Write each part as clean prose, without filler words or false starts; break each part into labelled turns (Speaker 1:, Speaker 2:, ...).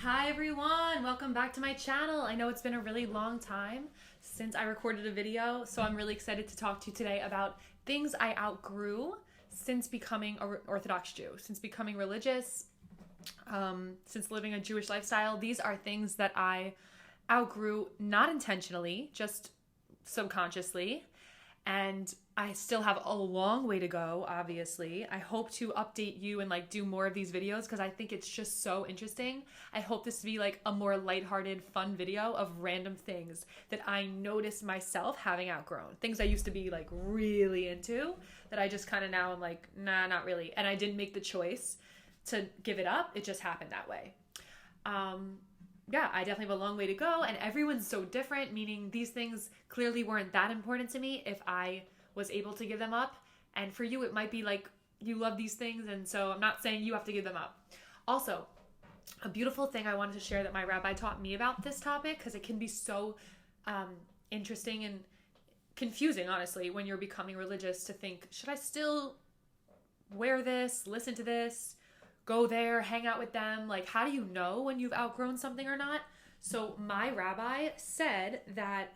Speaker 1: Hi everyone, welcome back to my channel. I know it's been a really long time since I recorded a video, so I'm really excited to talk to you today about things I outgrew since becoming an Orthodox Jew, since becoming religious, since living a Jewish lifestyle. These are things that I outgrew not intentionally, just subconsciously. And I still have a long way to go, obviously. I hope to update you and do more of these videos because I think it's just so interesting. I hope this to be a more lighthearted, fun video of random things that I noticed myself having outgrown. Things I used to be really into that I just kind of now I'm nah, not really. And I didn't make the choice to give it up. It just happened that way. Yeah, I definitely have a long way to go, and everyone's so different, meaning these things clearly weren't that important to me if I was able to give them up. And for you, it might be you love these things, and so I'm not saying you have to give them up. Also, a beautiful thing I wanted to share that my rabbi taught me about this topic, because it can be so interesting and confusing, honestly, when you're becoming religious to think, should I still wear this, listen to this, go there, hang out with them? How do you know when you've outgrown something or not? So my rabbi said that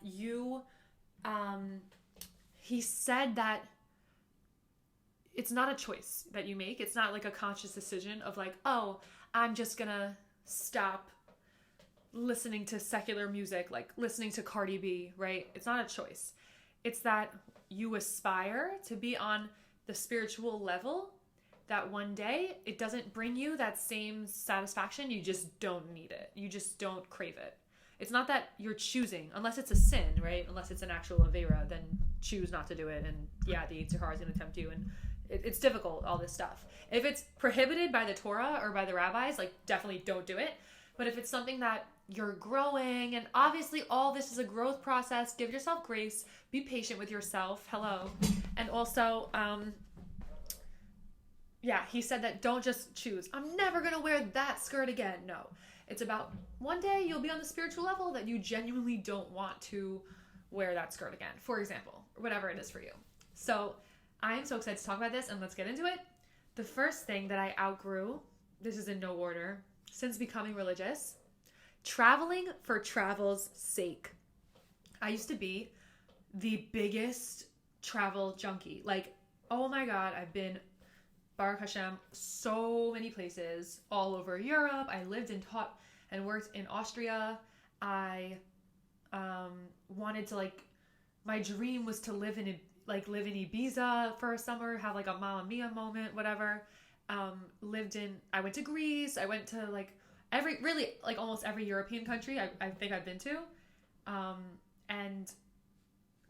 Speaker 1: he said that it's not a choice that you make. It's not a conscious decision of oh, I'm just gonna stop listening to secular music, listening to Cardi B, right? It's not a choice. It's that you aspire to be on the spiritual level that one day it doesn't bring you that same satisfaction. You just don't need it. You just don't crave it. It's not that you're choosing, unless it's a sin, right? Unless it's an actual avera, then choose not to do it. And yeah, the Yetzer Hara is going to tempt you, and it's difficult, all this stuff. If it's prohibited by the Torah or by the rabbis, definitely don't do it. But if it's something that you're growing, and obviously all this is a growth process, give yourself grace, be patient with yourself. Hello. And also, yeah, he said that don't just choose, I'm never going to wear that skirt again. No, it's about one day you'll be on the spiritual level that you genuinely don't want to wear that skirt again, for example, or whatever it is for you. So I am so excited to talk about this, and let's get into it. The first thing that I outgrew, this is in no order, since becoming religious, traveling for travel's sake. I used to be the biggest travel junkie. Oh my God, I've been, Baruch Hashem, so many places all over Europe. I lived and taught and worked in Austria. I wanted to my dream was to live in Ibiza for a summer, have a Mamma Mia moment, whatever. I went to Greece. I went to almost every European country I think I've been to, and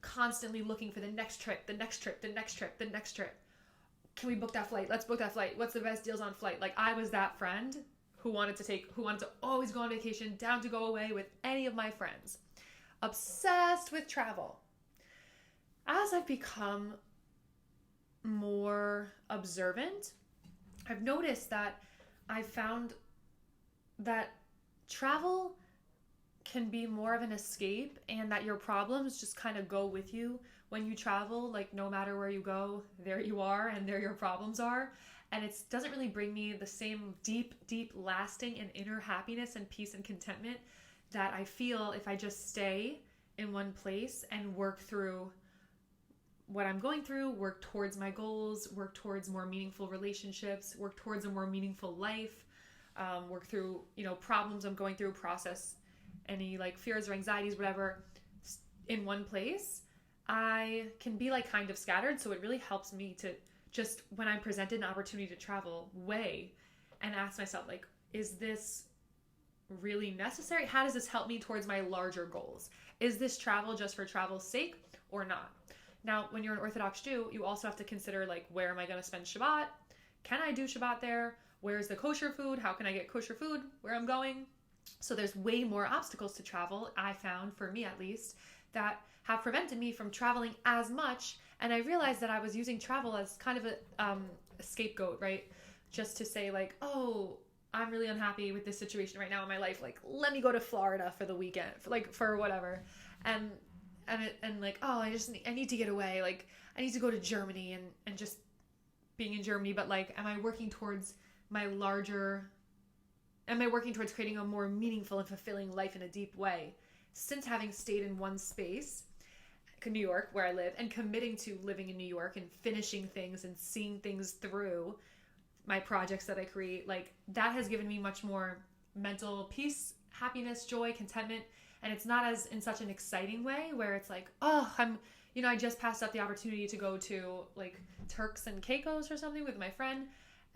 Speaker 1: constantly looking for the next trip. Can we book that flight? Let's book that flight. What's the best deals on flight? I was that friend who wanted to always go on vacation, down to go away with any of my friends. Obsessed with travel. As I've become more observant, I've noticed that I've found that travel can be more of an escape, and that your problems just kind of go with you when you travel. No matter where you go, there you are, and there your problems are. And it doesn't really bring me the same deep, lasting and inner happiness and peace and contentment that I feel if I just stay in one place and work through what I'm going through, work towards my goals, work towards more meaningful relationships, work towards a more meaningful life, work through, problems I'm going through, process any fears or anxieties, whatever, in one place. I can be kind of scattered, so it really helps me to just, when I'm presented an opportunity to travel, weigh and ask myself, is this really necessary? How does this help me towards my larger goals? Is this travel just for travel's sake or not? Now, when you're an Orthodox Jew, you also have to consider, where am I going to spend Shabbat? Can I do Shabbat there? Where's the kosher food? How can I get kosher food where I'm going? So there's way more obstacles to travel, I found, for me at least, that have prevented me from traveling as much. And I realized that I was using travel as kind of a scapegoat, right? Just to say oh, I'm really unhappy with this situation right now in my life. Let me go to Florida for the weekend, for whatever. And oh, I need to get away. I need to go to Germany and just being in Germany. But am I working towards my larger am I working towards creating a more meaningful and fulfilling life in a deep way? Since having stayed in one space, New York, where I live, and committing to living in New York and finishing things and seeing things through my projects that I create, like that has given me much more mental peace, happiness, joy, contentment. And it's not as in such an exciting way where it's like, oh, I just passed up the opportunity to go to like Turks and Caicos or something with my friend.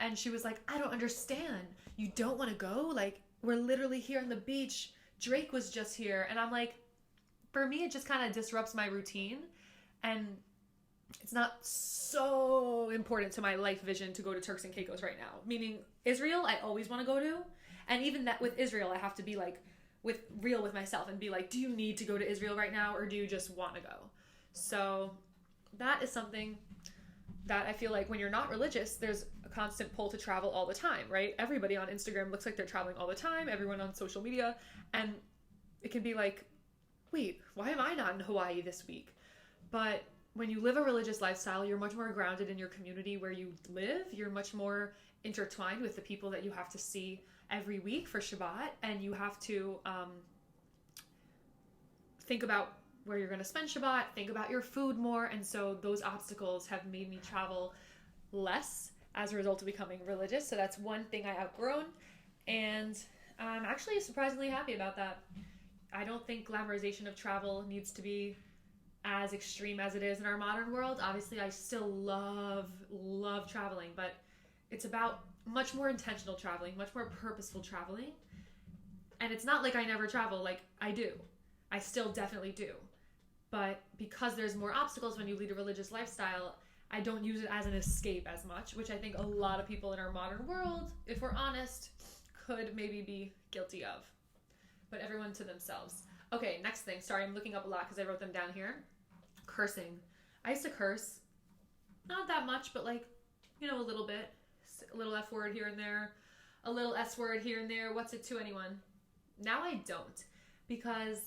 Speaker 1: And she was like, I don't understand. You don't want to go? Like, we're literally here on the beach. Drake was just here. And I'm like, for me, it just kind of disrupts my routine. And it's not so important to my life vision to go to Turks and Caicos right now. Meaning Israel, I always want to go to. And even that with Israel, I have to be like real with myself and be like, do you need to go to Israel right now? Or do you just want to go? So that is something that I feel like when you're not religious, there's a constant pull to travel all the time, right? Everybody on Instagram looks like they're traveling all the time. Everyone on social media. And it can be like, wait, why am I not in Hawaii this week? But when you live a religious lifestyle, you're much more grounded in your community where you live. You're much more intertwined with the people that you have to see every week for Shabbat. And you have to think about where you're going to spend Shabbat, think about your food more. And so those obstacles have made me travel less as a result of becoming religious. So that's one thing I outgrown. And I'm actually surprisingly happy about that. I don't think glamorization of travel needs to be as extreme as it is in our modern world. Obviously, I still love traveling, but it's about much more intentional traveling, much more purposeful traveling. And it's not like I never travel, like I do. I still definitely do. But because there's more obstacles when you lead a religious lifestyle, I don't use it as an escape as much, which I think a lot of people in our modern world, if we're honest, could maybe be guilty of. But everyone to themselves. Okay, next thing. Sorry, I'm looking up a lot because I wrote them down here. Cursing. I used to curse. Not that much, but like, a little bit. A little F word here and there. A little S word here and there. What's it to anyone? Now I don't. Because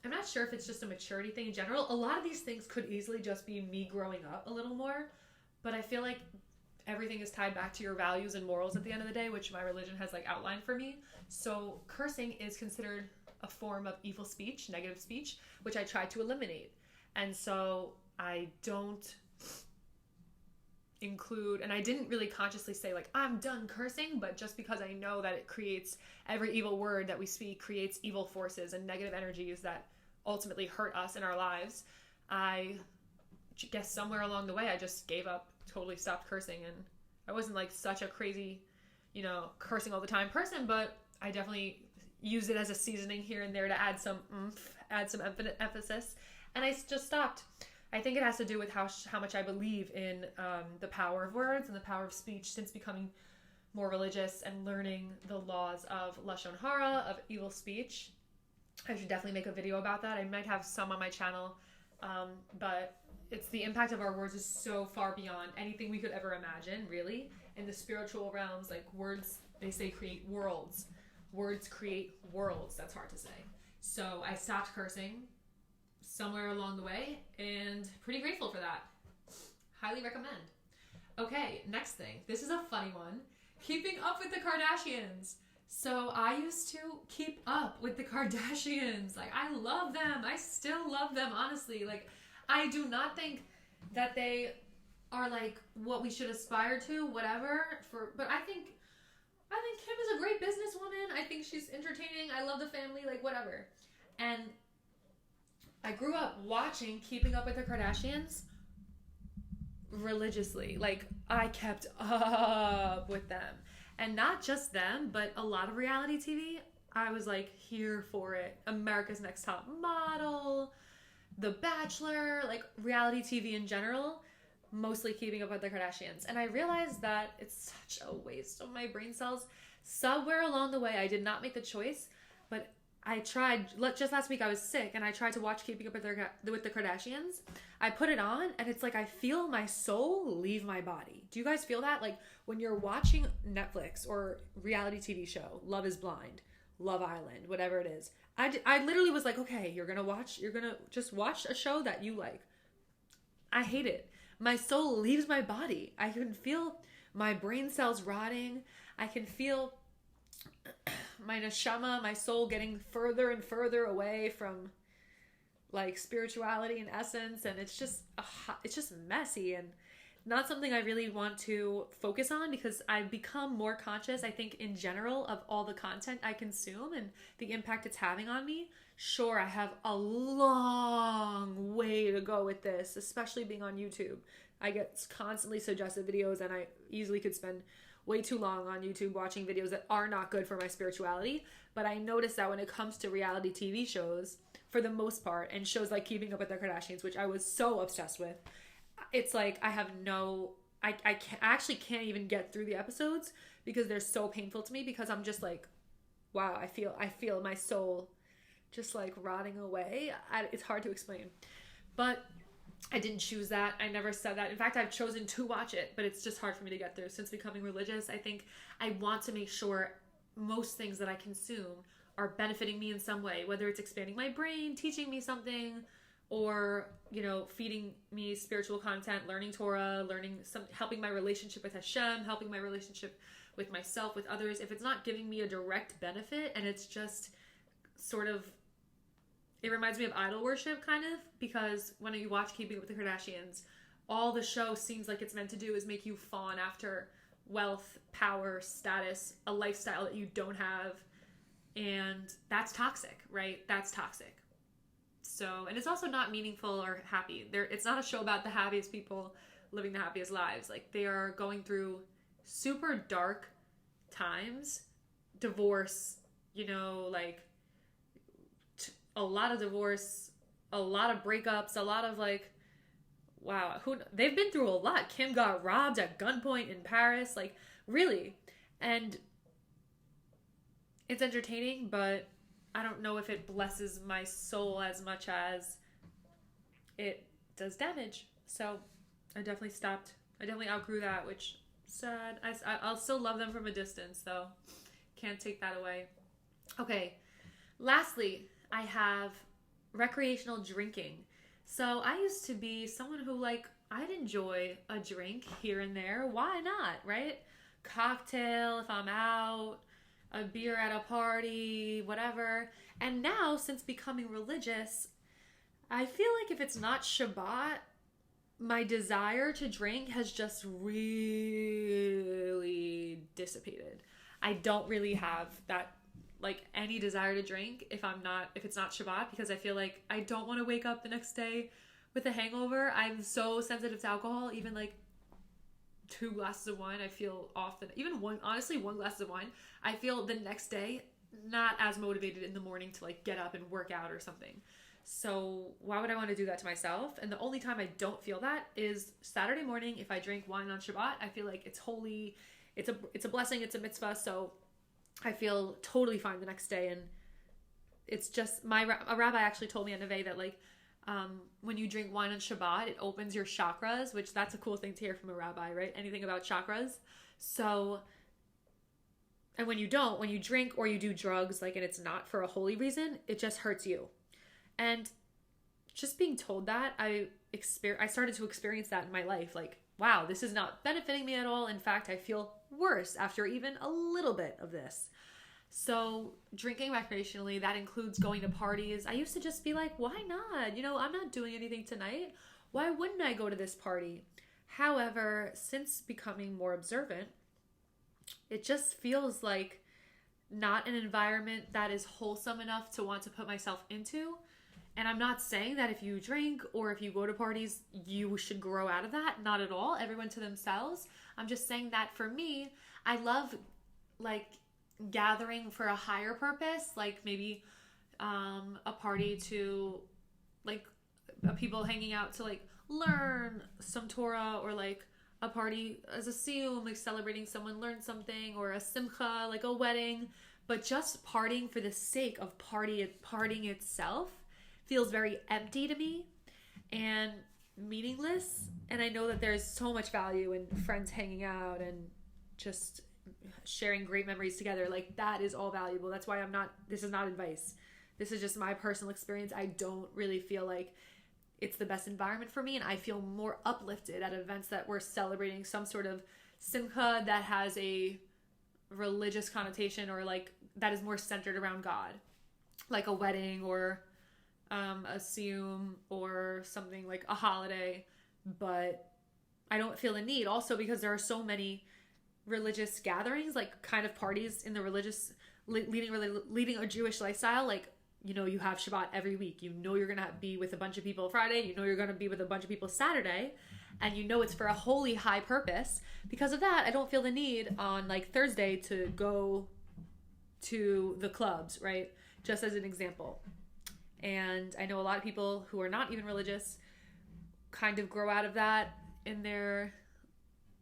Speaker 1: I'm not sure if it's just a maturity thing in general. A lot of these things could easily just be me growing up a little more. But I feel like everything is tied back to your values and morals at the end of the day, which my religion has like outlined for me. So cursing is considered a form of evil speech, negative speech, which I try to eliminate. And so I don't include, and I didn't really consciously say like, I'm done cursing, but just because I know that it creates, every evil word that we speak creates evil forces and negative energies that ultimately hurt us in our lives. I guess somewhere along the way, I just gave up, totally stopped cursing. And I wasn't like such a crazy, cursing all the time person, but I definitely use it as a seasoning here and there to add some oomph, add some emphasis. And I just stopped. I think it has to do with how much I believe in the power of words and the power of speech since becoming more religious and learning the laws of Lashon Hara, of evil speech. I should definitely make a video about that. I might have some on my channel, but it's the impact of our words is so far beyond anything we could ever imagine, really. In the spiritual realms, like words, they say create worlds. Words create worlds. That's hard to say. So I stopped cursing somewhere along the way and pretty grateful for that. Highly recommend. Okay, next thing. This is a funny one. Keeping up with the Kardashians. So I used to keep up with the Kardashians. Like, I love them. I still love them, honestly. Like, I do not think that they are like what we should aspire to, whatever. But I think Kim is a great businesswoman. I think she's entertaining. I love the family, like whatever. And I grew up watching Keeping Up with the Kardashians religiously. Like, I kept up with them. And not just them, but a lot of reality TV. I was like here for it. America's Next Top Model, The Bachelor, like reality TV in general, mostly Keeping Up with the Kardashians. And I realized that it's such a waste of my brain cells. Somewhere along the way, I did not make the choice, but I tried. Just last week I was sick and I tried to watch Keeping Up with the Kardashians. I put it on and it's like I feel my soul leave my body. Do you guys feel that? Like when you're watching Netflix or reality TV show, Love is Blind, Love Island, whatever it is. I literally was like, okay, you're going to just watch a show that you like. I hate it. My soul leaves my body. I can feel my brain cells rotting. I can feel my neshama, my soul, getting further and further away from like spirituality and essence, and it's just messy and not something I really want to focus on, because I've become more conscious, I think, in general, of all the content I consume and the impact it's having on me. Sure, I have a long way to go with this, especially being on YouTube. I get constantly suggested videos, and I easily could spend way too long on YouTube watching videos that are not good for my spirituality. But I noticed that when it comes to reality TV shows, for the most part, and shows like Keeping Up with the Kardashians, which I was so obsessed with, it's like I actually can't even get through the episodes because they're so painful to me, because I'm just like, wow, I feel my soul just like rotting away. It's hard to explain, but I didn't choose that. I never said that. In fact, I've chosen to watch it, but it's just hard for me to get through. Since becoming religious, I think I want to make sure most things that I consume are benefiting me in some way, whether it's expanding my brain, teaching me something, or, you know, feeding me spiritual content, learning Torah, helping my relationship with Hashem, helping my relationship with myself, with others. If it's not giving me a direct benefit, and it's just sort of, it reminds me of idol worship, kind of, because when you watch Keeping Up with the Kardashians, all the show seems like it's meant to do is make you fawn after wealth, power, status, a lifestyle that you don't have. And that's toxic, right? That's toxic. So, and it's also not meaningful or happy. It's not a show about the happiest people living the happiest lives. Like, they are going through super dark times, divorce, you know, like a lot of divorce, a lot of breakups, a lot of like, wow, they've been through a lot. Kim got robbed at gunpoint in Paris, like, really. And it's entertaining, but I don't know if it blesses my soul as much as it does damage. So I definitely stopped. I definitely outgrew that, which sad. I'll still love them from a distance, though. Can't take that away. Okay. Lastly, I have recreational drinking. So I used to be someone who, like, I'd enjoy a drink here and there. Why not, right? Cocktail if I'm out, a beer at a party, whatever. And now, since becoming religious, I feel like if it's not Shabbat, my desire to drink has just really dissipated. I don't really have that, like, any desire to drink if it's not Shabbat, because I feel like I don't want to wake up the next day with a hangover. I'm so sensitive to alcohol. Even like 2 glasses of wine, I feel off. Even one glass of wine, I feel the next day not as motivated in the morning to like get up and work out or something. So why would I want to do that to myself? And the only time I don't feel that is Saturday morning. If I drink wine on Shabbat, I feel like it's holy. It's a blessing. It's a mitzvah. So I feel totally fine the next day. And it's just a rabbi actually told me at Neve that like, when you drink wine on Shabbat, it opens your chakras, which that's a cool thing to hear from a rabbi, right? Anything about chakras. So, and when you drink or you do drugs, like, and it's not for a holy reason, it just hurts you. And just being told that, I started to experience that in my life. Like, wow, this is not benefiting me at all. In fact, I feel worse after even a little bit of this. So drinking recreationally, that includes going to parties. I used to just be like, why not? You know, I'm not doing anything tonight. Why wouldn't I go to this party? However, since becoming more observant, it just feels like not an environment that is wholesome enough to want to put myself into. And I'm not saying that if you drink or if you go to parties, you should grow out of that. Not at all. Everyone to themselves. I'm just saying that for me, I love like gathering for a higher purpose, like maybe a party to like people hanging out to like learn some Torah, or like a party as a siyum, like celebrating someone learned something, or a simcha, like a wedding. But just partying for the sake of partying itself feels very empty to me and meaningless. And I know that there's so much value in friends hanging out and just sharing great memories together. Like, that is all valuable. That's why this is not advice. This is just my personal experience. I don't really feel like it's the best environment for me, and I feel more uplifted at events that we're celebrating some sort of simcha that has a religious connotation, or like that is more centered around God, like a wedding or a siyum or something like a holiday. But I don't feel the need, also because there are so many religious gatherings, like kind of parties in the religious, leading a Jewish lifestyle. Like, you know, you have Shabbat every week. You know you're going to be with a bunch of people Friday. You know you're going to be with a bunch of people Saturday. And you know it's for a holy high purpose. Because of that, I don't feel the need on like Thursday to go to the clubs, right? Just as an example. And I know a lot of people who are not even religious kind of grow out of that in their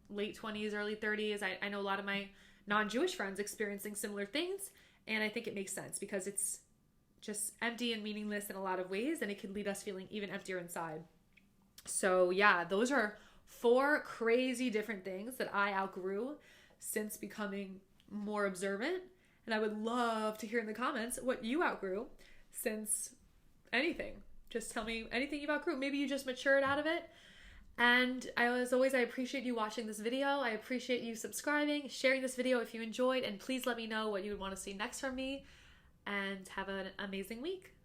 Speaker 1: late 20s, early 30s. I know a lot of my non-Jewish friends experiencing similar things. And I think it makes sense because it's just empty and meaningless in a lot of ways, and it can leave us feeling even emptier inside. So yeah, those are 4 crazy different things that I outgrew since becoming more observant. And I would love to hear in the comments what you outgrew since anything. Just tell me anything you've outgrew. Maybe you just matured out of it. And as always, I appreciate you watching this video. I appreciate you subscribing, sharing this video if you enjoyed, and please let me know what you would want to see next from me. And have an amazing week.